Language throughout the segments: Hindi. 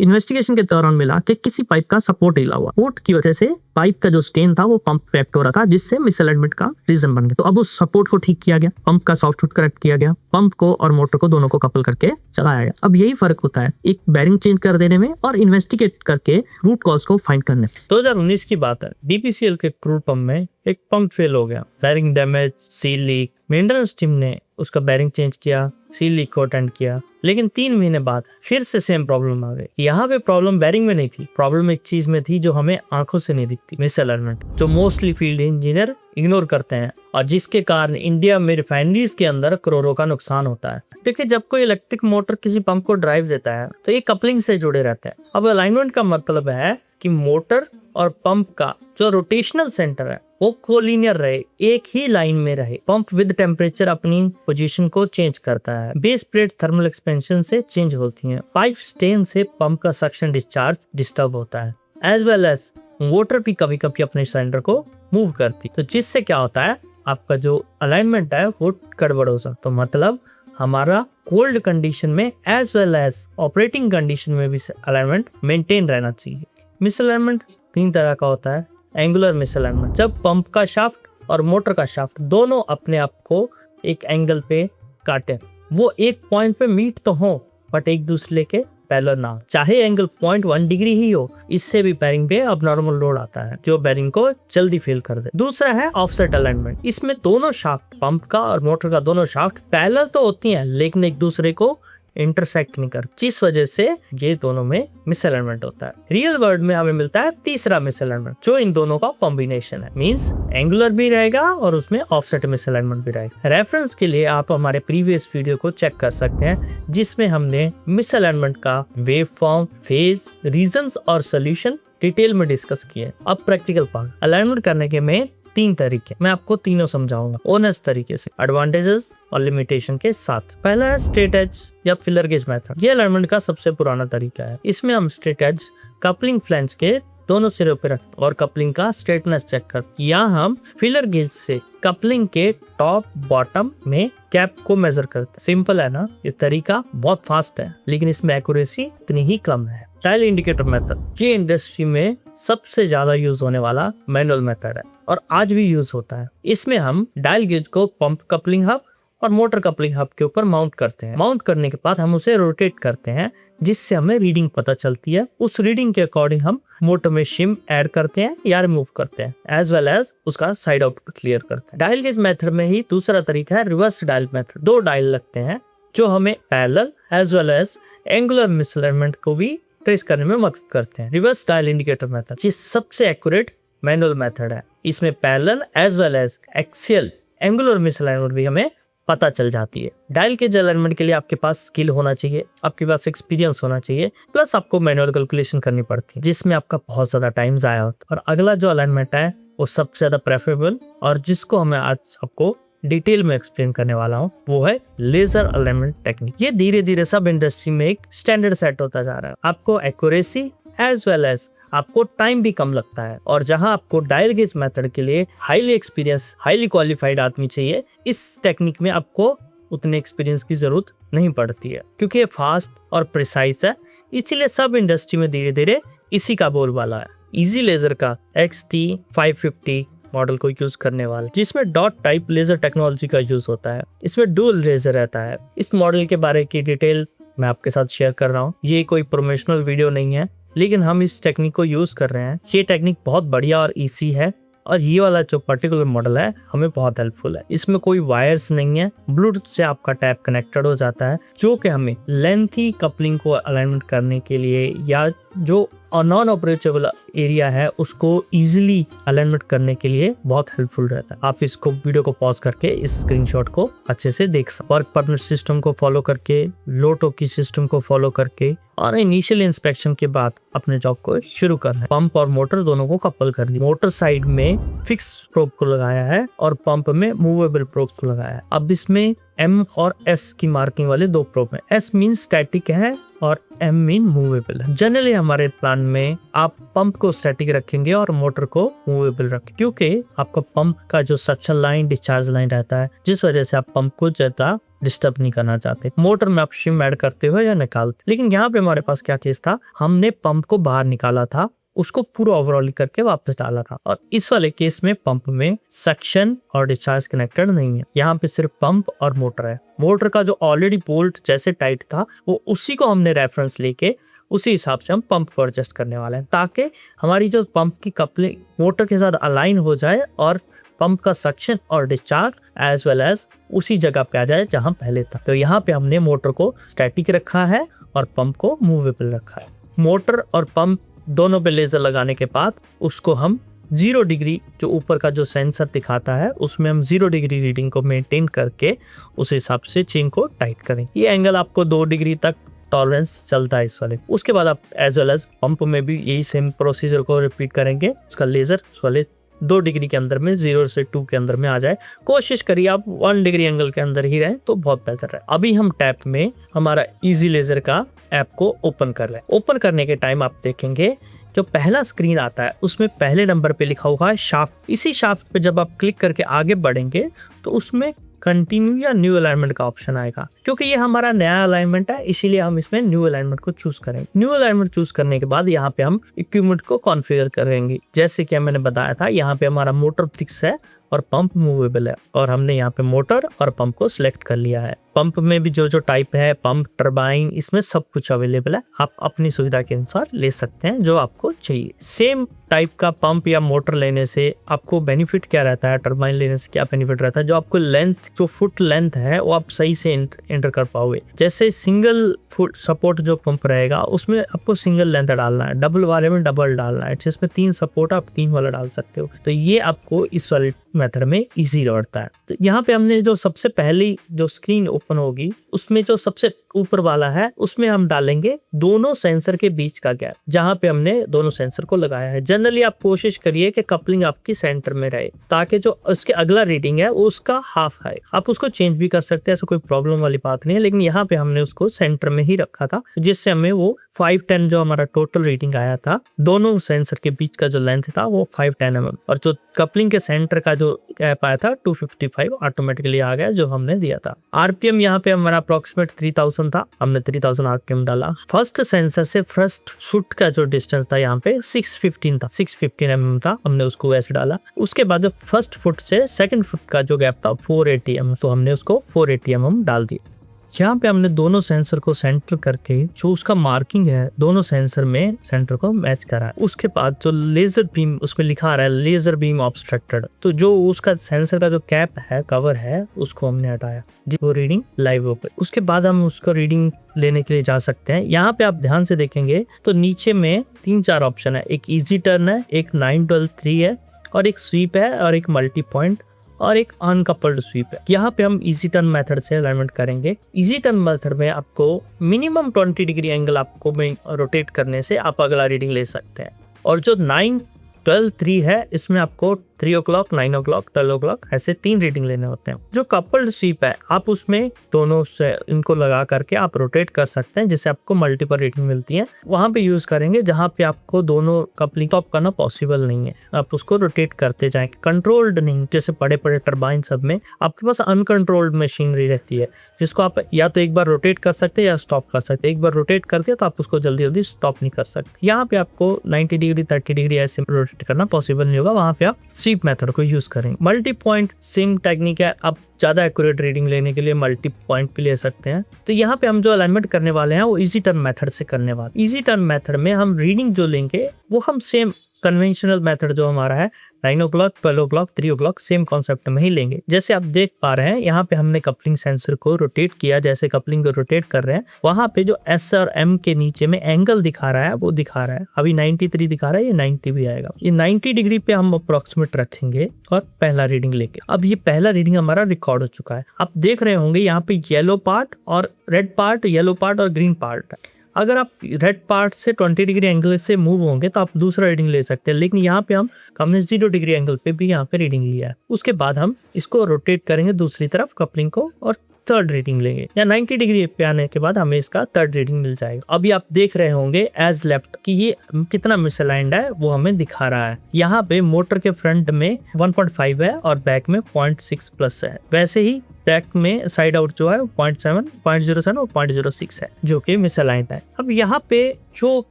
इन्वेस्टिगेशन के दौरान मिला कि किसी पाइप का सपोर्ट हिला हुआ, सपोर्ट की वजह से पाइप का जो स्टेन था वो पंप पे एक्ट हो रहा था, जिससे मिसअलाइनमेंट का रीजन बन गया। तो अब उस सपोर्ट को ठीक किया गया, पंप का सॉफ्टवुड करेक्ट किया गया, पंप को और मोटर को दोनों को कपल करके चलाया गया। अब यही फर्क होता है एक बैरिंग चेंज कर देने में और इन्वेस्टिगेट करके रूट कॉज को फाइंड करने में। 2019 की बात है, बीपीसीएल के क्रूड पंप में एक पंप फेल हो गया, bearing damage, seal leak. Maintenance team ने उसका बैरिंग चेंज किया, सील लीक को अटेंड किया, लेकिन 3 महीने बाद फिर से सेम प्रॉब्लम आ गई। यहाँ पे प्रॉब्लम बैरिंग में नहीं थी, प्रॉब्लम एक चीज में थी जो हमें आंखों से नहीं दिखती, मिसअलाइनमेंट, जो मोस्टली फील्ड इंजीनियर इग्नोर करते हैं और जिसके कारण इंडिया में रिफाइनरीज के अंदर करोड़ों का नुकसान होता है। देखिए, जब कोई इलेक्ट्रिक मोटर किसी पंप को ड्राइव देता है तो ये कपलिंग से जुड़े रहते हैं। अब अलाइनमेंट का मतलब है कि मोटर और पंप का जो रोटेशनल सेंटर है वो कोलिनियर रहे, एक ही लाइन में रहे। पंप विद टेम्परेचर अपनी पोजीशन को चेंज करता है, बेस प्लेट थर्मल एक्सपेंशन से चेंज होती हैं, पाइप स्टेन से पंप का सक्शन डिस्चार्ज डिस्टर्ब होता है, एज वेल एज मोटर भी कभी कभी अपने सिलेंडर को मूव करती, तो जिससे क्या होता है आपका जो अलाइनमेंट है वो गड़बड़ हो सकता। तो मतलब हमारा कोल्ड कंडीशन में as well as operating condition में भी अलाइनमेंट मेंटेन रहना चाहिए। मिसअलाइनमेंट 3 तरह का होता है। एंगुलर मिसअलाइनमेंट, जब पंप का शाफ्ट और मोटर का शाफ्ट दोनों अपने आप को एक एंगल पे काटे, वो एक पॉइंट पे मीट तो हो बट एक दूसरे के पैरेलल ना, चाहे एंगल 0.1 डिग्री ही हो, इससे भी बैरिंग पे अबनॉर्मल लोड आता है जो बैरिंग को जल्दी फेल कर दे। दूसरा है ऑफसेट अलाइनमेंट, इसमें दोनों शाफ्ट, पंप का और मोटर का दोनों शाफ्ट पैरेलल तो होती हैं लेकिन एक दूसरे को इंटरसेक्ट नहीं कर, जिस वजह से ये दोनों में मिसअलाइनमेंट होता है। रियल वर्ल्ड में हमें मिलता है तीसरा मिसअलाइनमेंट जो इन दोनों का कॉम्बिनेशन है, मींस एंगुलर भी रहेगा और उसमें ऑफसेट मिसअलाइनमेंट भी रहेगा। रेफरेंस के लिए आप हमारे प्रीवियस वीडियो को चेक कर सकते हैं जिसमें हमने मिसअलाइनमेंट का वेव फॉर्म, फेज, रीजंस और सोल्यूशन डिटेल में डिस्कस किए। अब प्रैक्टिकल पार्ट, अलाइनमेंट करने के में 3 तरीके, मैं आपको तीनों समझाऊंगा ऑनेस्ट तरीके से, एडवांटेजेस और लिमिटेशन के साथ। पहला है स्ट्रेट एज या फिलर गेज मेथड। ये अलाइनमेंट का सबसे पुराना तरीका है। इसमें हम स्ट्रेट एज कपलिंग फ्लैंज के दोनों सिरों पे रखते और कपलिंग का स्ट्रेटनेस चेक करते। यहाँ हम फिलर गेज से कपलिंग के टॉप बॉटम में कैप को मेजर करते। सिंपल है ना, ये तरीका बहुत फास्ट है लेकिन इसमें एक्यूरेसी इतनी ही कम है। डायल इंडिकेटर मेथड, ये इंडस्ट्री में सबसे ज्यादा यूज होने वाला मैनुअल मेथड है और आज भी यूज होता है। इसमें हम डायल गेज को पंप कपलिंग हब और मोटर कपलिंग हब के ऊपर माउंट करते हैं। माउंट करने के बाद हम उसे रोटेट करते हैं जिससे हमें रीडिंग पता चलती है। उस रीडिंग के अकॉर्डिंग हम मोटर में शिम ऐड करते हैं या रिमूव करते हैं, एज वेल एज उसका साइड आउटपुट क्लियर करते हैं। डायल गेज मेथड में ही दूसरा तरीका है रिवर्स डायल मेथड। 2 डायल लगते हैं जो हमें parallel as well as angular misalignment को भी ट्रेस करने में मदद करते हैं। रिवर्स डायल इंडिकेटर मेथड ये सबसे एक्यूरेट मैनुअल मेथड है। इसमें parallel as well as axial angular misalignment भी हमें पता चल जाती है। डायल के अलाइनमेंट के लिए आपके पास स्किल होना चाहिए, आपके पास एक्सपीरियंस होना चाहिए, प्लस आपको मैनुअल कैलकुलेशन करनी पड़ती है जिसमें आपका बहुत ज्यादा टाइम जाया होता है। और अगला जो अलाइनमेंट है वो सबसे ज्यादा प्रेफरेबल और जिसको हमें आज आपको डिटेल में एक्सप्लेन करने वाला हूँ वो है लेजर अलाइनमेंट टेक्निक। ये धीरे धीरे सब इंडस्ट्री में एक स्टैंडर्ड सेट होता जा रहा है। आपको एक्यूरेसी एज वेल एज आपको टाइम भी कम लगता है और जहां आपको डायल गेज मेथड के लिए हाईली एक्सपीरियंस, हाईली क्वालिफाइड आदमी चाहिए, इस टेक्निक में आपको उतने एक्सपीरियंस की जरूरत नहीं पड़ती है क्योंकि ये फास्ट और प्रिसाइज है। इसीलिए सब इंडस्ट्री में धीरे धीरे इसी का बोलबाला है। इजी लेजर का XT550 मॉडल को यूज करने वाले जिसमें डॉट टाइप लेजर टेक्नोलॉजी का यूज होता है। इसमें डुअल लेजर रहता है। इस मॉडल के बारे की डिटेल मैं आपके साथ शेयर कर रहा हूँ। ये कोई प्रोमोशनल वीडियो नहीं है लेकिन हम इस टेक्निक को यूज कर रहे हैं। ये टेक्निक बहुत बढ़िया और इजी है और ये वाला जो पर्टिकुलर मॉडल है हमें बहुत हेल्पफुल है। इसमें कोई वायर्स नहीं है, ब्लूटूथ से आपका टैप कनेक्टेड हो जाता है जो कि हमें लेंथी कपलिंग को अलाइनमेंट करने के लिए या जो नॉन ऑपरेटेबल एरिया है उसको इजीली अलाइनमेंट करने के लिए बहुत हेल्पफुल रहता है। आप इसको वीडियो को पॉज करके इस स्क्रीनशॉट को अच्छे से देख सकते। वर्क परमिट सिस्टम को फॉलो करके, लो टोकी सिस्टम को फॉलो करके और इनिशियल इंस्पेक्शन के बाद अपने जॉब को शुरू करना है। पंप और मोटर दोनों को कपल कर दी। मोटर साइड में फिक्स प्रोब को लगाया है और पंप में मूवेबल प्रोब को लगाया है। अब इसमें M और S की मार्किंग वाले 2 प्रोब हैं। S मीन स्टैटिक है और M मीन मूवेबल है। जनरली हमारे प्लान में आप पंप को स्टैटिक रखेंगे और मोटर को मूवेबल रखेंगे क्योंकि आपका पंप का जो सक्शन लाइन, डिस्चार्ज लाइन रहता है जिस वजह से आप पंप को ज्यादा डिस्टर्ब नहीं करना चाहते, मोटर में आप शिम ऐड करते हो या निकालते। लेकिन यहाँ पे हमारे पास क्या केस था, हमने पंप को बाहर निकाला था, उसको पूरा ओवरऑल करके वापस डाला था। और इस वाले केस में पंप में सक्शन और डिस्चार्ज कनेक्टेड नहीं है, यहाँ पे सिर्फ पंप और मोटर है। मोटर का जो ऑलरेडी बोल्ट जैसे टाइट था वो उसी को हमने रेफरेंस लेके उसी हिसाब से हम पंप को एडजस्ट करने वाले हैं, ताकि हमारी जो पंप की कपलिंग मोटर के साथ अलाइन हो जाए और पंप का सक्शन और डिस्चार्ज एज वेल एज उसी जगह पे आ जाए जहां पहले था। तो यहाँ पे हमने मोटर को स्टैटिक रखा है और पंप को मूवेबल रखा है। मोटर और पंप दोनों पे लेजर लगाने के बाद उसको हम 0 डिग्री जो ऊपर का जो सेंसर दिखाता है उसमें हम 0 डिग्री रीडिंग को मेंटेन करके उस हिसाब से चेन को टाइट करें। ये एंगल आपको 2 डिग्री तक टॉलरेंस चलता है इस वाले। उसके बाद आप एज वेल एज पंप में भी यही सेम प्रोसीजर को रिपीट करेंगे। उसका लेजर उस वाले 2 डिग्री के अंदर में 0 से 2 के अंदर में आ जाए। कोशिश करिए आप 1 डिग्री एंगल के अंदर ही रहें तो बहुत बेहतर है। अभी हम टैप में हमारा इजी लेजर का ऐप को ओपन कर लें। ओपन करने के टाइम आप देखेंगे जो पहला स्क्रीन आता है उसमें पहले नंबर पे लिखा हुआ है शाफ्ट। इसी शाफ्ट पे जब आप क्लिक करके आगे बढ़ेंगे तो उसमें कंटिन्यू या न्यू अलाइनमेंट का ऑप्शन आएगा। क्योंकि ये हमारा नया अलाइनमेंट है इसीलिए हम इसमें न्यू अलाइनमेंट को चूज करेंगे। न्यू अलाइनमेंट चूज करने के बाद यहाँ पे हम इक्विपमेंट को कॉन्फ़िगर करेंगे। जैसे कि मैंने बताया था यहाँ पे हमारा मोटर फिक्स है और पंप मूवेबल है, और हमने यहाँ पे मोटर और पंप को सिलेक्ट कर लिया है। पंप में भी जो जो टाइप है, पंप, टरबाइन, इसमें सब कुछ अवेलेबल है। आप अपनी सुविधा के अनुसार ले सकते हैं जो आपको चाहिए। सेम टाइप का पंप या मोटर लेने से आपको बेनिफिट क्या रहता है, टरबाइन लेने से क्या बेनिफिट रहता है, जो आपको लेंथ, जो फुट लेंथ है वो आप सही से एंटर कर पाओगे। जैसे सिंगल फुट सपोर्ट जो पंप रहेगा उसमें आपको सिंगल लेंथ डालना है, डबल वाले में डबल डालना है, जिसमें 3 सपोर्ट आप 3 वाला डाल सकते हो। तो ये आपको इस वाले मेथड में इजी रहता है। तो यहाँ पे हमने जो सबसे पहली जो स्क्रीन ओपन होगी उसमें जो सबसे ऊपर वाला है उसमें हम डालेंगे दोनों सेंसर के बीच का गैप, जहाँ पे हमने दोनों सेंसर को लगाया है। जनरली आप कोशिश करिए कि कपलिंग आपकी सेंटर में रहे ताकि जो उसके अगला रीडिंग है उसका हाफ है। आप उसको चेंज भी कर सकते हैं, ऐसा कोई प्रॉब्लम वाली बात नहीं है, लेकिन यहाँ पे हमने उसको सेंटर में ही रखा था जिससे हमें वो 510 जो हमारा टोटल रीडिंग आया था, दोनों सेंसर के बीच का जो लेंथ था वो 510 mm, और जो कपलिंग के सेंटर का जो गैप आया था 255 ऑटोमेटिकली आ गया जो हमने दिया था। आरपीएम यहाँ पे हमारा अप्रोक्सीमेट 3000 था, हमने 3000 आरपीएम डाला। फर्स्ट सेंसर से फर्स्ट फुट का जो डिस्टेंस था यहाँ पे 615 था, 615 mm था, हमने उसको वैसे डाला। उसके बाद फर्स्ट फुट से सेकंड फुट का जो गैप था 480 mm, तो हमने उसको 480 mm डाल दिया। यहाँ पे हमने दोनों सेंसर को सेंटर करके जो उसका मार्किंग है दोनों सेंसर में सेंटर को मैच करा है। उसके बाद जो लेजर बीम उसमें लिखा आ रहा है लेजर बीम ऑब्स्ट्रक्टेड, तो जो उसका सेंसर का जो कैप है, कवर है, उसको हमने हटाया, वो रीडिंग लाइव हो गई। उसके बाद हम उसको रीडिंग लेने के लिए जा सकते हैं। यहाँ पे आप ध्यान से देखेंगे तो नीचे में 3-4 ऑप्शन है, एक इजी टर्न है, एक 9-12-3 है, और एक स्वीप है, और एक मल्टी पॉइंट, और एक अनकपल्ड स्वीप है। यहाँ पे हम इजी टर्न मेथड से अलाइनमेंट करेंगे। इजी टर्न मेथड में आपको मिनिमम 20 डिग्री एंगल आपको रोटेट करने से आप अगला रीडिंग ले सकते हैं। और जो 9-12-3 है इसमें आपको 3 o'clock, 9 o'clock, 12 o'clock ऐसे 3 रीडिंग लेने होते हैं। जो कपल्ड स्वीप है आप उसमें दोनों से इनको लगा करके आप रोटेट कर सकते हैं जिससे आपको मल्टीपल रीडिंग मिलती है। वहां पे यूज करेंगे जहां पे आपको दोनों कपलिंग स्टॉप करना पॉसिबल नहीं है, आप उसको रोटेट करते जाएंगे, कंट्रोल्ड नहीं। जैसे बड़े बड़े टरबाइन सब में आपके पास अनकंट्रोल्ड मशीनरी रहती है जिसको आप या तो एक बार रोटेट कर सकते हैं या स्टॉप कर सकते हैं। एक बार रोटेट कर दिया तो आप उसको जल्दी जल्दी स्टॉप नहीं कर सकते। यहाँ पे आपको 90 डिग्री 30 डिग्री ऐसे रोटेट करना पॉसिबल नहीं होगा, वहां पे आप स्वीप मेथड को यूज करेंगे। मल्टी पॉइंट सेम टेक्निक है, आप ज्यादा एक्यूरेट रीडिंग लेने के लिए मल्टी पॉइंट भी ले सकते हैं। तो यहाँ पे हम जो अलाइनमेंट करने वाले हैं वो इजी टर्न मेथड से करने वाले। इजी टर्न मेथड में हम रीडिंग जो लेंगे वो हम सेम कन्वेंशनल मेथड जो हमारा है 9 o'clock, 12 o'clock, 3 o'clock same concept में ही लेंगे। जैसे आप देख पा रहे हैं यहाँ पे हमने कपलिंग सेंसर को रोटेट किया, जैसे कपलिंग को रोटेट कर रहे हैं वहां पे जो S और M के नीचे में एंगल दिखा रहा है वो दिखा रहा है, अभी 93 दिखा रहा है, ये 90 भी आएगा। ये 90 डिग्री पे हम अप्रोक्सीमेट रखेंगे और पहला रीडिंग लेंगे। अब ये पहला रीडिंग हमारा रिकॉर्ड हो चुका है। आप देख रहे होंगे यहाँ पे येलो पार्ट और रेड पार्ट, येलो पार्ट और ग्रीन पार्ट है। अगर आप रेड पार्ट से 20 डिग्री एंगल से मूव होंगे तो आप दूसरा रीडिंग ले सकते हैं, लेकिन यहाँ पे हमने 0 डिग्री एंगल पे भी यहाँ पे रीडिंग लिया है। उसके बाद हम इसको रोटेट करेंगे दूसरी तरफ कपलिंग को और थर्ड रीडिंग लेंगे, या 90 डिग्री पे आने के बाद हमें इसका थर्ड रीडिंग मिल जाएगा। अभी आप देख रहे होंगे एज लेफ्ट कि ये कितना मिसअलाइंड है वो हमें दिखा रहा है। यहाँ पे मोटर के फ्रंट में 1.5 है और बैक में 0.6 प्लस है। वैसे ही टैक में साइड आउट जो है 0.7, 0.07 और 0.06 है, जो कि मिसअलाइंड है। अब यहाँ पे जो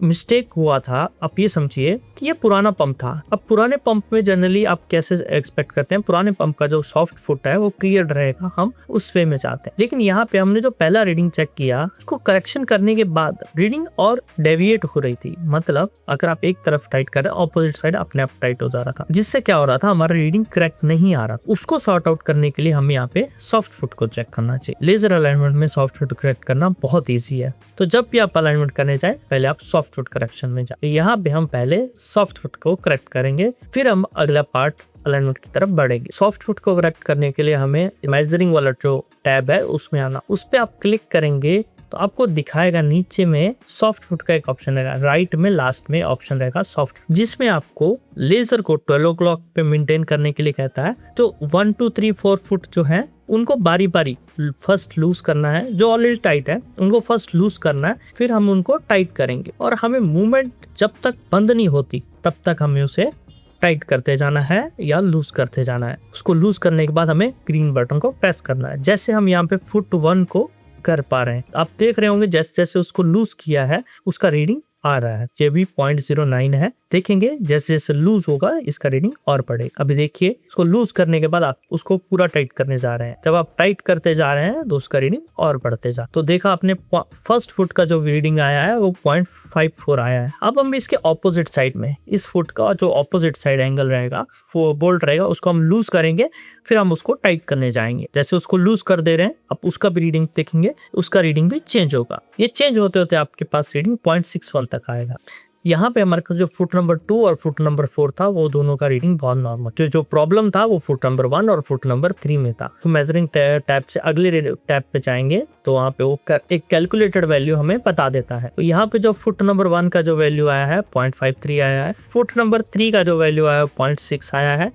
मिस्टेक हुआ था, आप ये समझिए कि ये पुराना पंप था। अब पुराने पंप में जनरली आप कैसे एक्सपेक्ट करते हैं, पुराने पंप का जो सॉफ्ट फुट है वो क्लियर रहेगा, हम उस वे में चाहते हैं। लेकिन यहाँ पे हमने जो पहला रीडिंग चेक किया, उसको करेक्शन करने के बाद रीडिंग और डेविएट हो रही थी। मतलब अगर आप एक तरफ टाइट कर रहे हैं, ऑपोजिट साइड अपने आप टाइट हो जा रहा था, जिससे क्या हो रहा था, हमारा रीडिंग करेक्ट नहीं आ रहा। उसको सॉर्ट आउट करने के लिए हमें यहाँ पे सॉफ्ट फुट को चेक करना चाहिए। लेजर अलाइनमेंट में सॉफ्ट फुट करेक्ट करना बहुत ईजी है। तो जब भी आप अलाइनमेंट करने जाए, पहले आप सॉफ्ट फुट करेक्शन में जाए। यहाँ पे हम पहले सॉफ्ट फुट को करेक्ट करेंगे, फिर हम अगला पार्ट अलाइनमेंट की तरफ बढ़ेंगे। सॉफ्ट फुट को करेक्ट करने के लिए हमें मेजरिंग वाला जो टैब है उसमें आना, उस पर आप क्लिक करेंगे तो आपको दिखाएगा नीचे में सॉफ्ट फुट का एक ऑप्शन रहेगा, राइट में लास्ट में ऑप्शन रहेगा सॉफ्ट, जिसमें आपको लेजर को 12 o'clock पे मेंटेन करने के लिए कहता है। तो 1 2 3 4 फुट जो है उनको बारी बारी फर्स्ट लूज करना है, जो ऑलरेडी टाइट है उनको फर्स्ट लूज करना है, फिर हम उनको टाइट करेंगे। और हमें मूवमेंट जब तक बंद नहीं होती तब तक हमें उसे टाइट करते जाना है या लूज करते जाना है। उसको लूज करने के बाद हमें ग्रीन बटन को प्रेस करना है। जैसे हम यहाँ पे फुट 1 को कर पा रहे हैं, आप देख रहे होंगे जैसे जैसे उसको लूज किया है उसका रीडिंग आ रहा है। ये भी 0.09 है। देखेंगे जैसे जैसे लूज होगा इसका रीडिंग और बढ़ेगा। अभी देखिए उसको लूज करने के बाद आप उसको पूरा टाइट करने जा रहे हैं। जब आप टाइट करते जा रहे हैं तो उसका रीडिंग और बढ़ते जा। तो देखा आपने फर्स्ट फुट का जो रीडिंग आया है वो 0.54 आया है। अब हम इसके ऑपोजिट साइड में, इस फुट का जो ऑपोजिट साइड एंगल रहेगा, बोल्ट रहेगा, उसको हम लूज करेंगे, फिर हम उसको टाइट करने जाएंगे। जैसे उसको लूज कर दे रहे हैं, आप उसका भी रीडिंग देखेंगे, उसका रीडिंग भी चेंज होगा। ये चेंज होते होते आपके पास रीडिंग 0.61 तक आएगा। यहाँ पे हमारे पास जो फुट नंबर 2 और फुट नंबर 4 था, वो दोनों का रीडिंग बहुत नॉर्मल। जो प्रॉब्लम था वो फुट नंबर 1 और फुट नंबर 3 में था। तो मेजरिंग टैब से अगले टैब पे जाएंगे तो वहाँ पे वो एक कैलकुलेटेड वैल्यू हमें बता देता है। तो यहाँ पे जो फुट नंबर 1 का जो वैल्यू आया है 0.53 आया है, फुट नंबर 3 का जो वैल्यू आया है 0.6 आया है,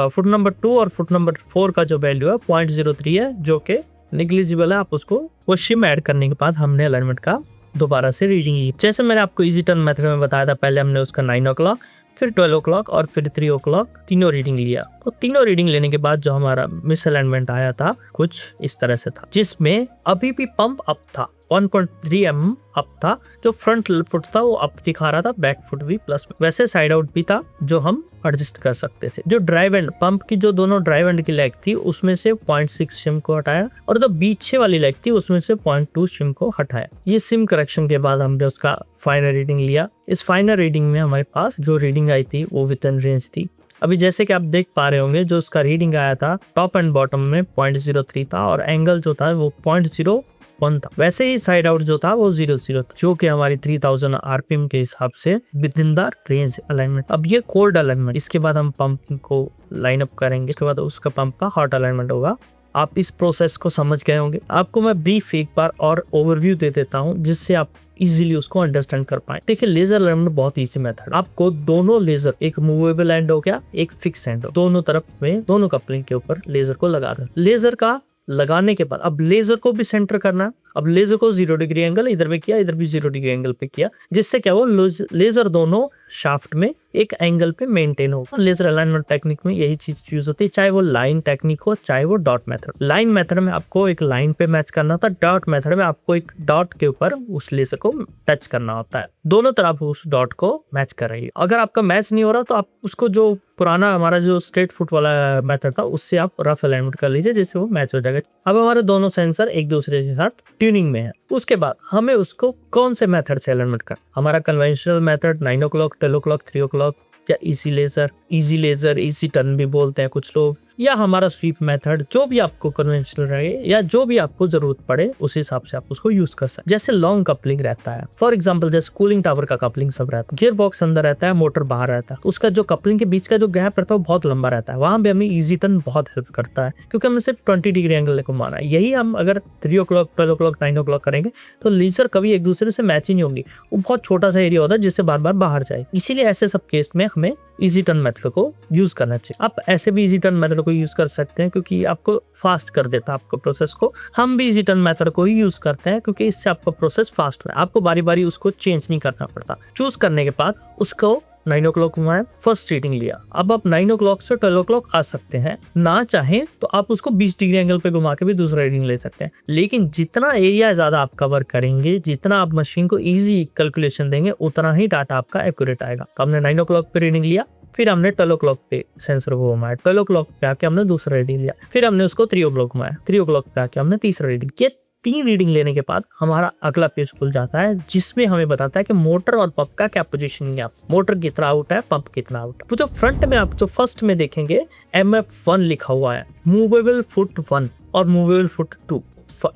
फुट नंबर 2 और फुट नंबर 4 का जो वैल्यू है 0.03 है, जो कि निग्लिजिबल है। आप उसको वो शिम ऐड करने के बाद हमने अलाइनमेंट का दोबारा से रीडिंग ली। जैसे मैंने आपको इजी टर्न मेथड में बताया था, पहले हमने उसका 9 o'clock, फिर 12 o'clock और फिर 3 o'clock तीनों रीडिंग लिया। तो तीनों रीडिंग लेने के बाद जो हमारा मिसअलाइनमेंट आया था कुछ इस तरह से था, जिसमें अभी भी पंप अप था, 1.3 mm अप था। जो फ्रंट फुट था वो अप दिखा रहा था, बैक फुट भी प्लस, वैसे साइड आउट भी था जो हम एडजस्ट कर सकते थे। जो ड्राइव एंड पंप की जो दोनों ड्राइव एंड की लेग थी उसमें से 0.6 शिम को हटाया और जो पीछे वाली लेग थी उसमें से 0.2 शिम को हटाया। ये सिम करेक्शन के बाद हमने उसका फाइनल रीडिंग लिया। इस फाइनल रीडिंग में हमारे पास जो रीडिंग आई थी वो विद इन रेंज थी। अभी जैसे कि आप देख पा रहे होंगे, जो उसका रीडिंग आया था टॉप एंड बॉटम में 0.03 था और एंगल जो था वो 0.01 था। वैसे ही साइड आउट जो था वो 0.0 था, जो कि हमारी 3000 आरपीएम के हिसाब से with in the range alignment. अब ये कोल्ड अलाइनमेंट, इसके बाद हम पंप को लाइन अप करेंगे, इसके बाद उसका पंप का हॉट अलाइनमेंट होगा। आप इस प्रोसेस को समझ गए होंगे। आपको मैं ब्रीफ एक बार और ओवरव्यू दे देता हूं जिससे आप इजीली उसको अंडरस्टैंड कर पाए। देखिए लेजर अलाइनमेंट बहुत इजी मेथड। आपको दोनों लेजर, एक मूवेबल एंड हो गया, एक फिक्स एंड हो, दोनों तरफ में दोनों कपलिंग के ऊपर लेजर को लगा दें। लेजर का लगाने के बाद अब लेजर को भी सेंटर करना। अब लेजर को 0 डिग्री एंगल इधर पे किया, इधर भी 0 डिग्री एंगल पे किया, जिससे क्या वो लेजर दोनों शाफ्ट में एक एंगल पे मेंटेन होगा। लेजर अलाइनमेंट टेक्निक में यही चीज यूज होती है, चाहे वो लाइन टेक्निक हो चाहे वो डॉट मेथड। लाइन मेथड में आपको एक लाइन पे मैच करना था, डॉट मेथड में आपको एक डॉट के ऊपर उस लेजर को टच करना होता है। दोनों तरफ उस डॉट को मैच कर रही है। अगर आपका मैच नहीं हो रहा तो आप उसको, जो पुराना हमारा जो स्ट्रेट फुट वाला मेथड था, उससे आप रफ अलाइनमेंट कर लीजिए जिससे वो मैच हो जाएगा। अब हमारे दोनों सेंसर एक दूसरे के साथ ट्यूनिंग में है। उसके बाद हमें उसको कौन से मेथड से अलाइनमेंट कर, हमारा conventional method 9 o'clock, 12 o'clock, 3 o'clock या इजी लेजर, इजी टर्न भी बोलते हैं कुछ लोग, या हमारा स्वीप मेथड, जो भी आपको कन्वेंशनल रहे या जो भी आपको जरूरत पड़े उस हिसाब से आप उसको यूज कर सकते। जैसे लॉन्ग कपलिंग रहता है, फॉर एग्जांपल जैसे कूलिंग टावर का कपलिंग सब रहता है, गियर बॉक्स अंदर रहता है, मोटर बाहर रहता है, उसका जो कपलिंग के बीच का जो गैप रहता है वो बहुत लंबा रहता है। वहां पे हमें इजी टर्न बहुत हेल्प करता है, क्योंकि हमें सिर्फ 20 डिग्री एंगल को माना है। यही हम अगर 3 o'clock, 12 o'clock, 9 o'clock करेंगे तो लेजर कभी एक दूसरे से मैच ही नहीं होंगी। वो बहुत छोटा सा एरिया होता है जिससे बार बार बाहर जाए। इसीलिए ऐसे सब केस में हमें इजी टर्न मेथड को यूज करना चाहिए। आप ऐसे भी इजी टर्न मेथड को यूज कर सकते हैं क्योंकि आपको फास्ट कर देता है आपको प्रोसेस को। हम भी इजी टर्न मेथड को ही यूज करते हैं क्योंकि इससे आपका प्रोसेस फास्ट है, आपको बारी बारी उसको चेंज नहीं करना पड़ता। चूज करने के बाद उसको 9 o'clock घुमाया, फर्स्ट रीडिंग लिया। अब आप 9 o'clock से 12 o'clock आ सकते हैं, ना चाहें तो आप उसको 20 डिग्री एंगल पे घुमा के भी दूसरा रीडिंग ले सकते हैं। लेकिन जितना एरिया ज्यादा आप कवर करेंगे, जितना आप मशीन को इजी कैलकुलेशन देंगे, उतना ही डाटा आपका एक्यूरेट आएगा। तो हमने 9 o'clock पे रीडिंग लिया, फिर हमने 12 o'clock पे सेंसर को घुमाया, 12 o'clock पे आके हमने दूसरा रीडिंग लिया, फिर हमने उसको 3 o'clock घुमाया, 3 o'clock पे आके हमने तीसरा रीडिंग। ये 3 रीडिंग लेने के बाद हमारा अगला पेज खुल जाता है, जिसमें हमें बताता है कि मोटर और पंप का क्या पोजीशनिंग है, मोटर कितना आउट है, पंप कितना आउट है। तो जो फ्रंट में आप जो फर्स्ट में देखेंगे MF1 लिखा हुआ है, मूवेबल फुट 1 और मूवेबल फुट 2।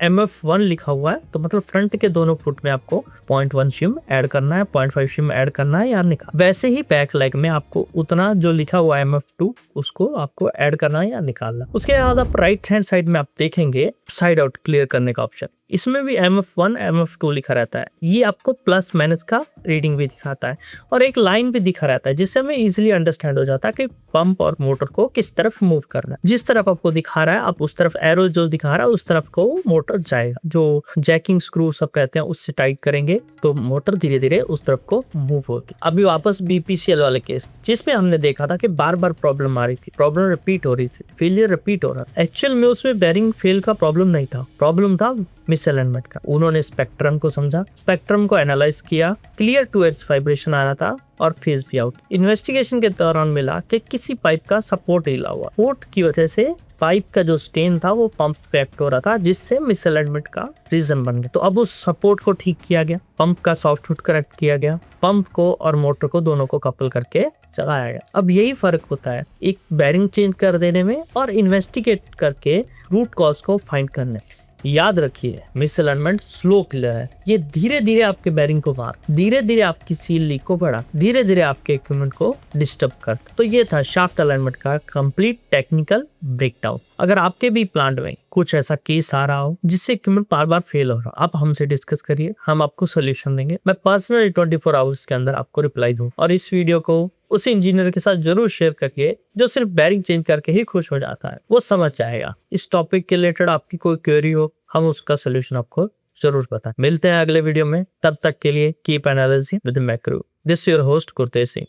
MF1 लिखा हुआ है तो मतलब फ्रंट के दोनों फुट में आपको 0.1 शिम ऐड करना है, 0.5 शिम ऐड करना है या निकाल। वैसे ही बैक लेग में आपको उतना जो लिखा हुआ है MF2 उसको आपको ऐड करना है या निकालना। उसके बाद आप राइट हैंड साइड में आप देखेंगे साइड आउट क्लियर करने का ऑप्शन, इसमें भी MF1 MF2 लिखा रहता है। ये आपको प्लस माइनस का रीडिंग भी दिखाता है और एक लाइन भी दिखा रहता है, जिससे हमें इजीली अंडरस्टैंड हो जाता है कि पंप और मोटर को किस तरफ मूव करना है। जिस तरफ आपको दिखा रहा है आप उस तरफ, एरो जो दिखा रहा है उस तरफ को मोटर जाएगा। जो जैकिंग स्क्रू सब कहते हैं उससे टाइट करेंगे तो मोटर धीरे धीरे उस तरफ को मूव होगी। अभी वापस BPCL वाले केस, जिसमें हमने देखा था कि बार बार प्रॉब्लम आ रही थी, प्रॉब्लम रिपीट हो रही थी, फेलियर रिपीट हो रहा था। एक्चुअल में उसमें बेरिंग फेल का प्रॉब्लम नहीं था, प्रॉब्लम था मिसअलाइनमेंट का। उन्होंने स्पेक्ट्रम को समझा, स्पेक्ट्रम को एनालाइज किया, क्लियर टू एड्स वाइब्रेशन आ रहा था और फेज भी आउट। इन्वेस्टिगेशन के दौरान मिला कि किसी पाइप का सपोर्ट हिला हुआ, सपोर्ट की वजह से पाइप का जो स्टेन था वो पंप पे एक्ट हो रहा था, जिससे मिसअलाइनमेंट का रीजन बन गया। तो अब उस सपोर्ट को ठीक किया गया, पंप का सॉफ्टवुड करेक्ट किया गया, पंप को और मोटर को दोनों को कपल करके चलाया गया। अब यही फर्क होता है एक बैरिंग चेंज कर देने में और इन्वेस्टिगेट करके रूट कॉज को फाइंड करने। याद रखिए मिसअलाइनमेंट स्लो किलर है, ये धीरे धीरे आपके बैरिंग को मार, धीरे धीरे आपकी सील लीक को बढ़ा, धीरे धीरे आपके इक्विपमेंट को डिस्टर्ब करता। तो ये था शाफ्ट अलाइनमेंट का कंप्लीट टेक्निकल ब्रेकडाउन। अगर आपके भी प्लांट में कुछ ऐसा केस आ रहा हो जिससे इक्विपमेंट बार बार फेल हो रहा हो, आप हमसे डिस्कस करिए, हम आपको सोल्यूशन देंगे। मैं पर्सनली 24 आवर्स के अंदर आपको रिप्लाई दूं। और इस वीडियो को उस इंजीनियर के साथ जरूर शेयर करिए जो सिर्फ बैरिंग चेंज करके ही खुश हो जाता है, वो समझ जाएगा। इस टॉपिक के रिलेटेड आपकी कोई क्वेरी हो, हम उसका सोल्यूशन आपको जरूर बताएं। मिलते हैं अगले वीडियो में, तब तक के लिए keep analysing with macro. This your host Gurtej Singh.